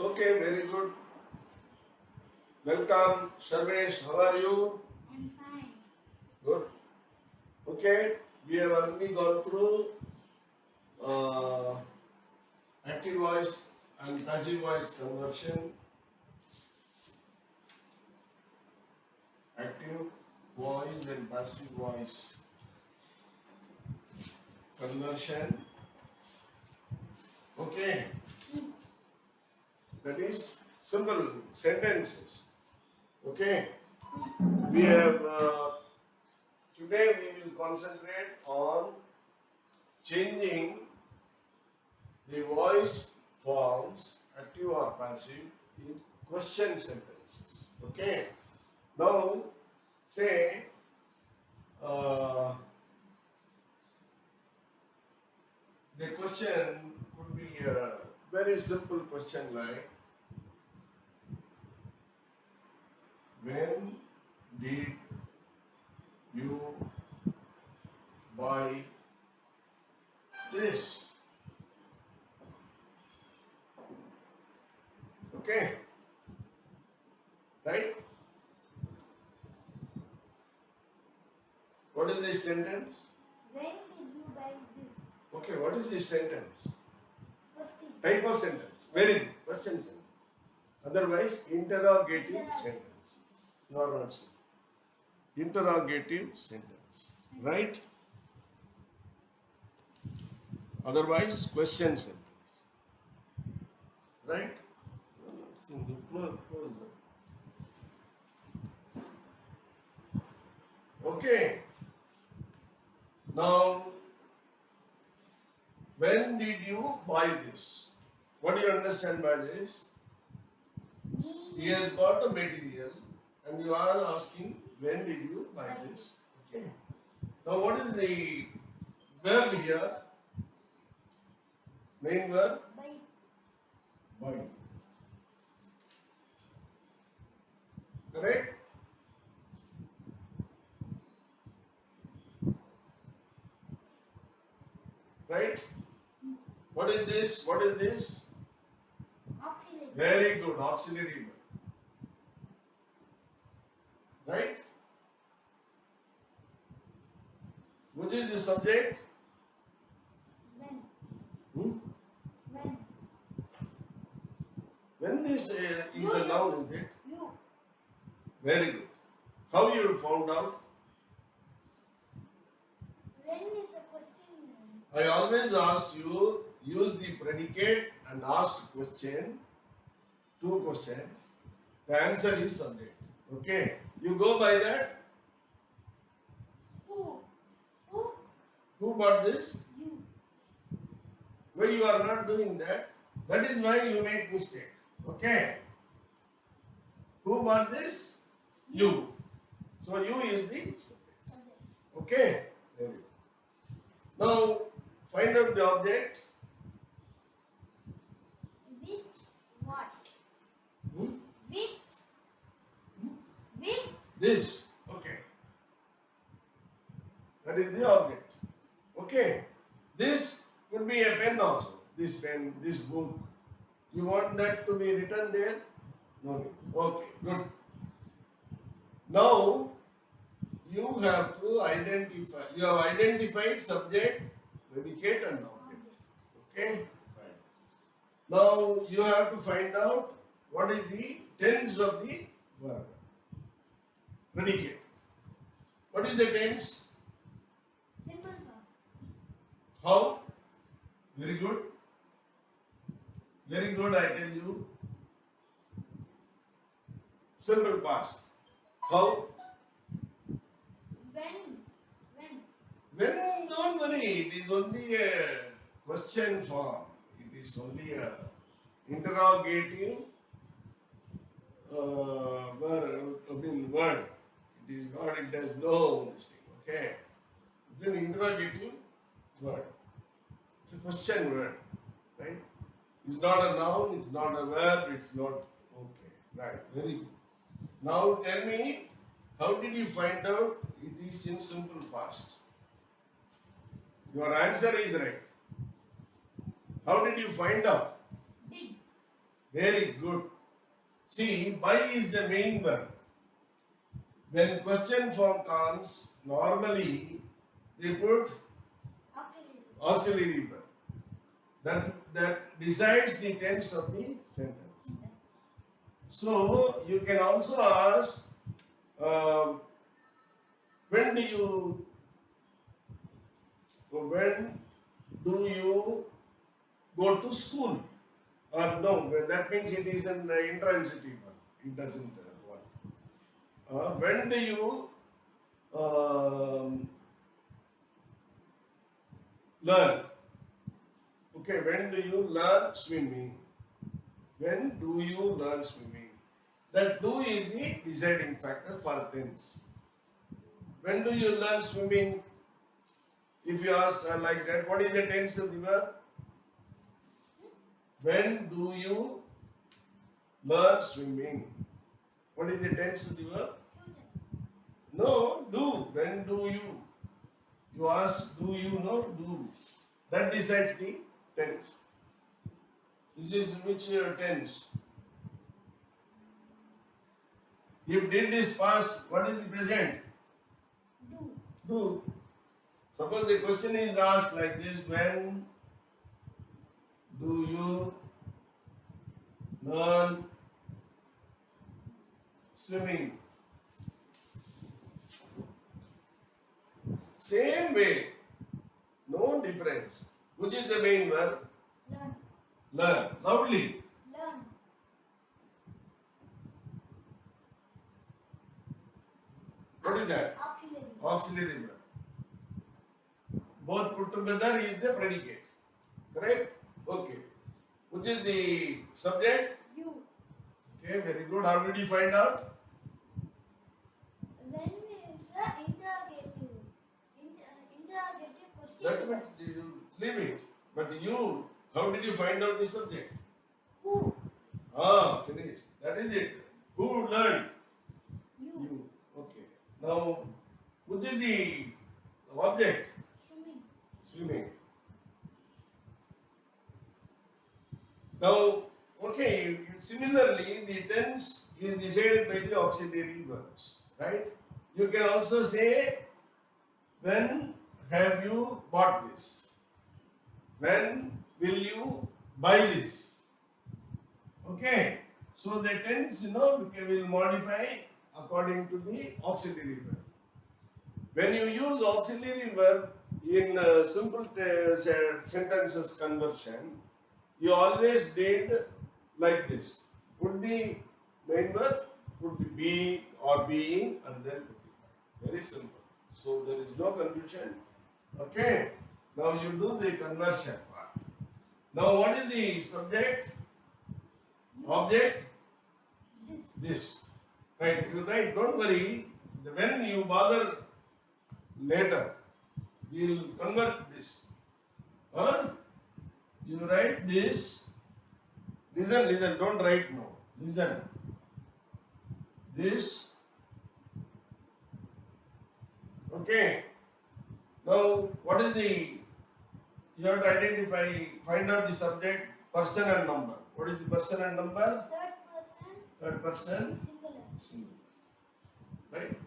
Okay, very good. Welcome, Sarvesh. How are you? I'm fine. Good. Okay, we have already gone through active voice and passive voice conversion. Active voice and passive voice conversion. Okay, that is simple sentences. Okay, we have today we will concentrate on changing the voice forms, active or passive, in question sentences. Okay. Now, say the question could be a very simple question like, when did you buy this? Okay. Right? What is this sentence? When did you buy this? Okay, what is this sentence? Question. Type of sentence. Very good. Question sentence. Otherwise, interrogative sentence. You are not saying. Interrogative sentence. Right? Otherwise, question sentence. Right? Close. Okay. Now, when did you buy this? What do you understand by this? He has bought a material and you are asking, when did you buy this? Okay. Now, what is the verb here? Main verb? Buy. Buy. Correct? Right? What is this? What is this? Auxiliary. Very good. Auxiliary verb. Right? Which is the subject? When. Hmm? When. When is a noun, is it? You. Very good. How you found out? When is a question. I always asked you, use the predicate and ask question, two questions. The answer is subject. Okay. You go by that. Who? Who? Who bought this? You. Why you are not doing that? That is why you make mistake. Okay. Who bought this? You. So you is the subject. Subject. Okay. Very good. Now find out the object. Which? What? Hmm? Which? Which? This. Okay. That is the object. Okay. This could be a pen also. This pen, this book. You want that to be written there? No need. Okay, good. Now you have to identify. You have identified subject, predicate, and object. Okay? Right. Now you have to find out what is the tense of the verb. Predicate. What is the tense? Simple verb. How? Very good. Very good, I tell you. Simple past. How? When? When, don't worry, it is only a question form. It is only a interrogative word. It is not, it does no this thing, okay? It's an interrogative word. It's a question word, right? It's not a noun, it's not a verb, it's not, okay, right, very good. Now tell me, how did you find out it is in simple past? Your answer is right. How did you find out? Did. Very good. See, by is the main verb. When question form comes, normally they put Auxiliary. auxiliary verb. That decides the tense of the sentence. So you can also ask, um, when do you go to school? Or no, that means it is an intransitive verb. It doesn't work. When do you learn? Okay, when do you learn swimming? When do you learn swimming? That do is the deciding factor for tense. When do you learn swimming? If you ask like that, what is the tense of the verb? When do you learn swimming? What is the tense of the verb? Future. No, do. When do you? You ask, do you know? Do. That decides the tense. This is which tense? If did is past, what is the present? Do. Do. Suppose the question is asked like this: when do you learn swimming? Same way, no difference. Which is the main verb? Learn. Learn. Loudly. Learn. What is that? Auxiliary. Auxiliary verb. Both put together is the predicate. Correct? Okay. Which is the subject? You. Okay, very good. How did you find out? When is the interrogative? Interrogative question. That means you leave it. But you, how did you find out the subject? Who? Ah, finished. That is it. Who learned? You. You. Okay. Now, which is the object? Swimming. Swimming. Now, okay, similarly, the tense is decided by the auxiliary verbs, right? You can also say, when have you bought this? When will you buy this? Okay, so the tense, will modify according to the auxiliary verb. When you use auxiliary verb in simple sentences conversion, you always did like this. Put the main verb, put the be or being, and then put the very simple. So there is no confusion. Okay. Now you do the conversion part. Now what is the subject? Object? This. This. Right. You write. Don't worry. When you bother later, we will convert this. Huh? You write this. Listen, don't write now. Listen. This. Okay. Now, what is the, you have to identify, find out the subject, person and number. What is the person and number? Third person. Third person, Singular. singular. Right?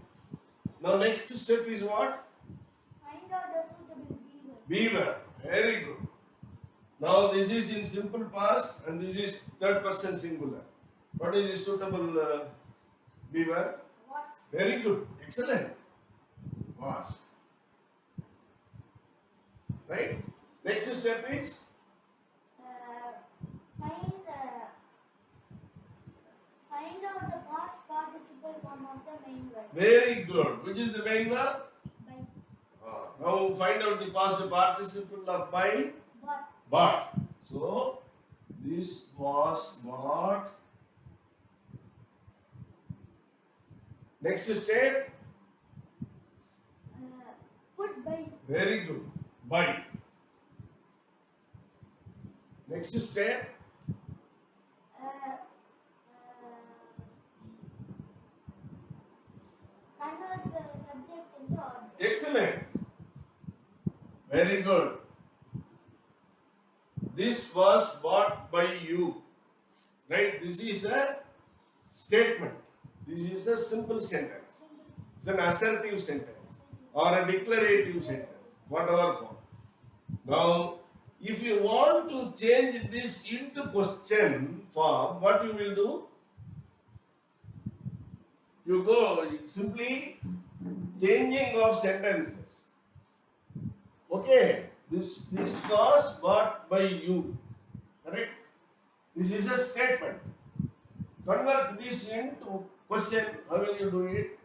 Now, next step is what? Find out the suitable beaver. Beaver. Very good. Now this is in simple past and this is third person singular. What is the suitable beaver? Was. Very good. Excellent. Was. Right? Next step is Find out the past participle form of the main verb. very good. Which is the main verb? By. Now find out the past participle of by. What? Bought. So this was bought. Next step. Put by. Very good. By. Next step. Convert the subject into object. Excellent. Very good. This was bought by you. Right? This is a statement. This is a simple sentence. It's an assertive sentence or a declarative sentence, whatever form. Now, if you want to change this into question form, what you will do? You go simply changing of sentences. Okay, this was bought by you. Correct? This is a statement. Convert this into question. How will you do it?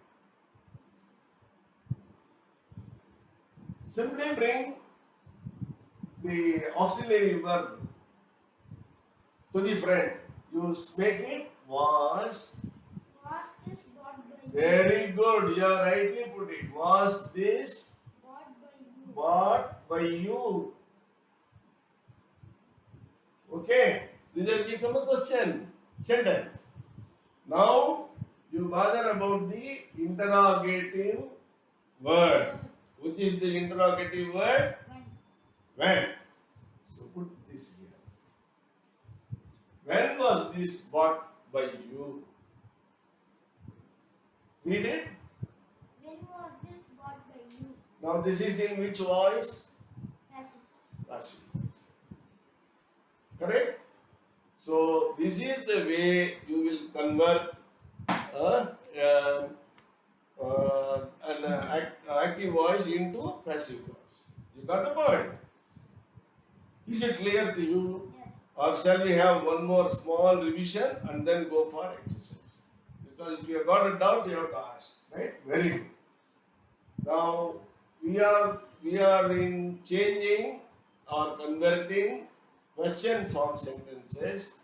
Simply bring the auxiliary verb to the front. You make it was. Was this bought by you? Very good. You have rightly put it. Was this Bought by you. bought by you? Okay. This has become a question sentence. Now you bother about the interrogative word. Which is the interrogative word? When. When. So put this here. When was this bought by you? Read it. When was this bought by you? Now this is in which voice? Passive. Passive voice. Correct? So this is the way you will convert an active voice into passive voice. You got the point? Is it clear to you? Yes. Or shall we have one more small revision and then go for exercise? Because if you have got a doubt, you have to ask. Right? Very good. Now we are in changing or converting question form sentences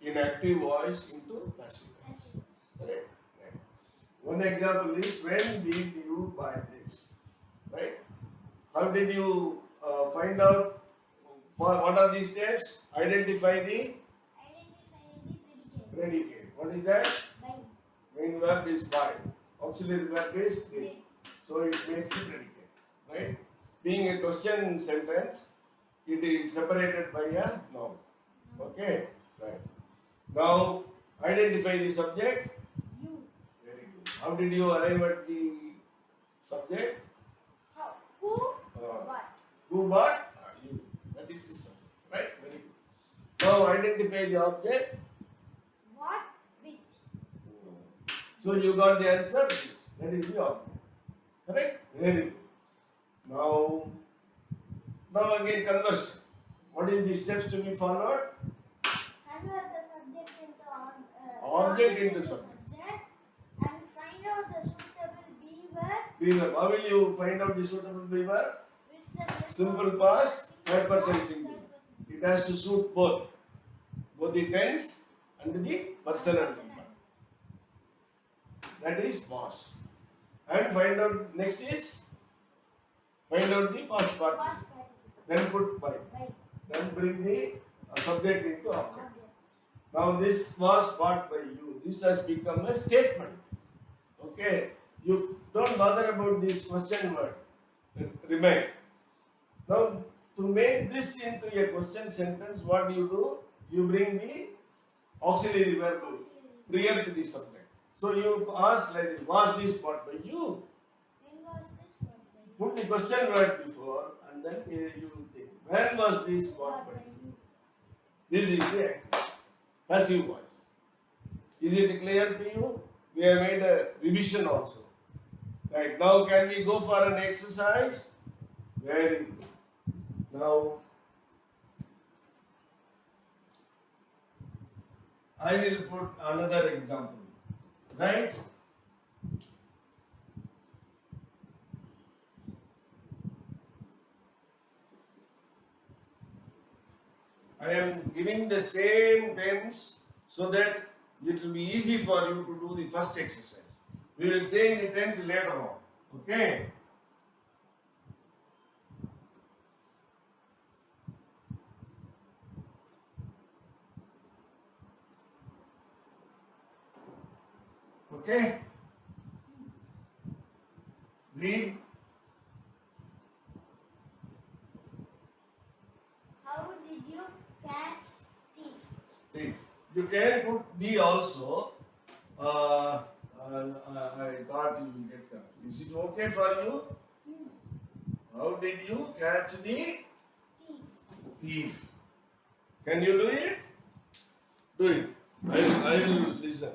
in active voice into passive voice. Passive. Correct? Right. One example is, when did you buy this? Right? How did you find out? For what are these steps? Identify the Identify the predicate. predicate. What is that? By. Main verb is buy. Auxiliary verb is did. Did. So it makes the predicate. Right? Being a question sentence, it is separated by a noun. Okay? Right. Now identify the subject. You. Very good. How did you arrive at the subject? How? Who? Uh, What? Who bought? You. That is the subject. Right? Very good. Now identify the object. What? Which? So you got the answer. This. That is the object. Correct? Very good. Now again conversion. What is the steps to be followed? Convert the subject into Object into subject. and find out the suitable be word Be-verb. How will you find out the suitable be-verb? with the Simple past, third person singular. It has to suit both the tense and the personal number. That is was. And find out next is find out the past participle. Then put by. By. Then bring the subject into object. Object. Now this was bought by you. This has become a statement. Okay. You don't bother about this question word. It remain. Now to make this into a question sentence, what do? You bring the auxiliary verb prior to the subject. So you ask like this, was this bought by you? When was this bought by you? Put the question word before and then you think. When was this bought by you? This is the passive voice. Is it clear to you? We have made a revision also. Right, now can we go for an exercise? Very good. Now I will put another example. Right? I am giving the same tense so that it will be easy for you to do the first exercise. We will change the tense later on. Okay? Okay? Read. How did you catch thief? Thief. You can put the also. I thought you will get confused. Is it okay for you? How did you catch the Thief. thief? Can you do it? Do it. I will listen.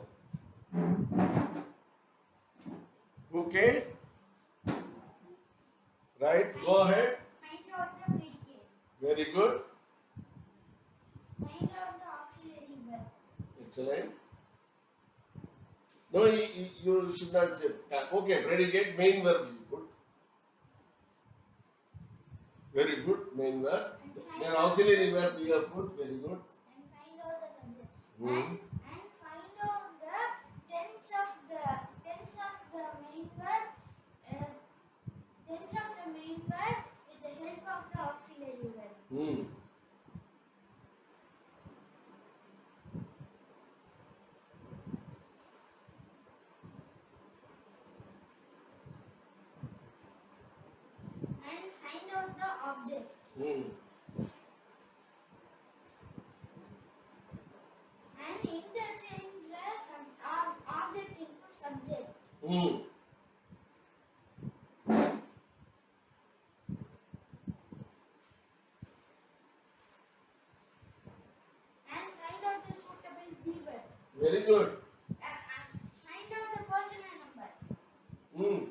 Okay? Right? Go ahead. Find out the predicate. Very good. Find out the auxiliary verb. Excellent. No, you should not say. Okay, predicate, main verb you put. Very good, main verb. Then auxiliary verb you have put. Very good. And find out the subject. Hmm. And find out the tense of the main verb. Tense of the main verb with the help of the auxiliary verb. Hmm. And find out the object. Hmm. And interchange the object into subject. Hmm. And find out the suitable beaver. Very good. And find out the person and number. Hmm.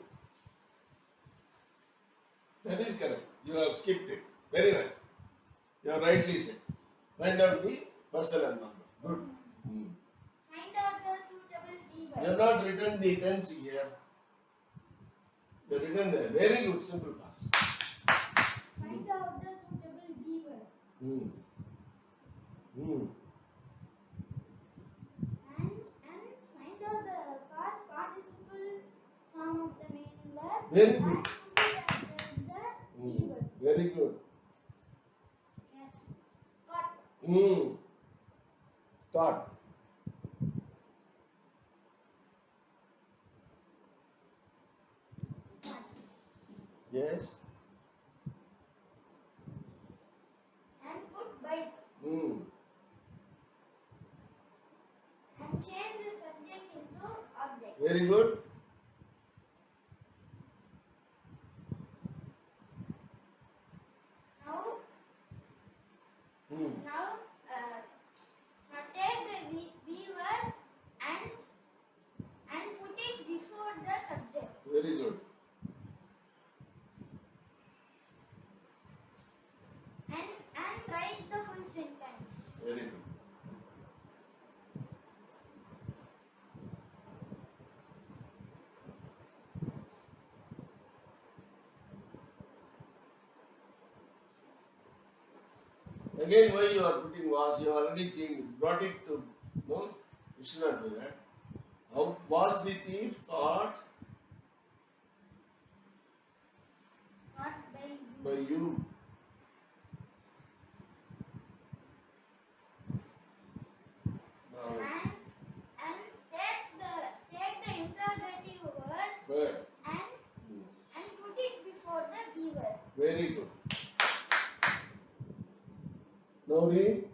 That is correct. You have skipped it. Very nice. You have rightly said. Find out the person and number. Good. Hmm. Find out the suitable beaver. You have not written the tense here. You have written there. Very good. Simple past. Find out the suitable beaver. Hmm. Hmm. And find out the past participle form of the main verb. Very And good. put it after the Hmm. beaver. Very good. Yes. Got. Hmm. Thought. Yes. And put by. Hmm. And change the subject into object. Very good. Now, Hmm. now take the beaver and put it before the subject. Very good. And write the full sentence. Very good. Again, why you are putting was? You have already changed. Brought it to no. You should not do that. How was the thief caught Not by you. by you? Now, And take the interrogative word bird. and put it before the beaver. Very good. Now read.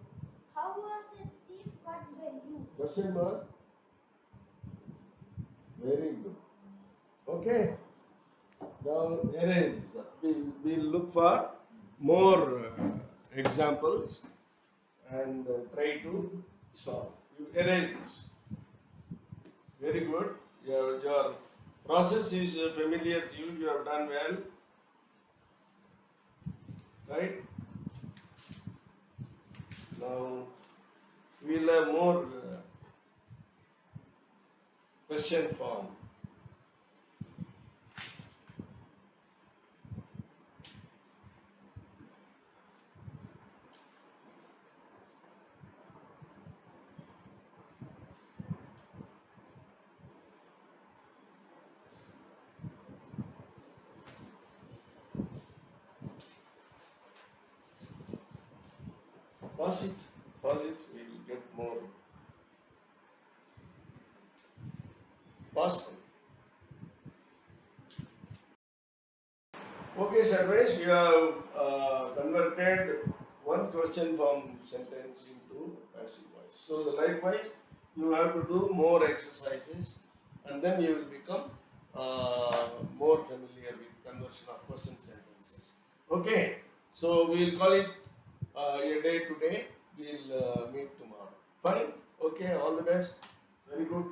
How was the thief caught by you? Question mark. Very good. Okay. Now erase. We'll look for more examples and try to solve. You erase this. Very good. Your process is familiar to you. You have done well. Right? Now we'll have more question form. Pause it. Pause it. We will get more. Pause. Okay, Sarvesh, you have converted one question form sentence into passive voice. So likewise, you have to do more exercises, and then you will become more familiar with conversion of question sentences. Okay, so we will call it a day today. We'll meet tomorrow. Fine. Okay. All the best. Very good.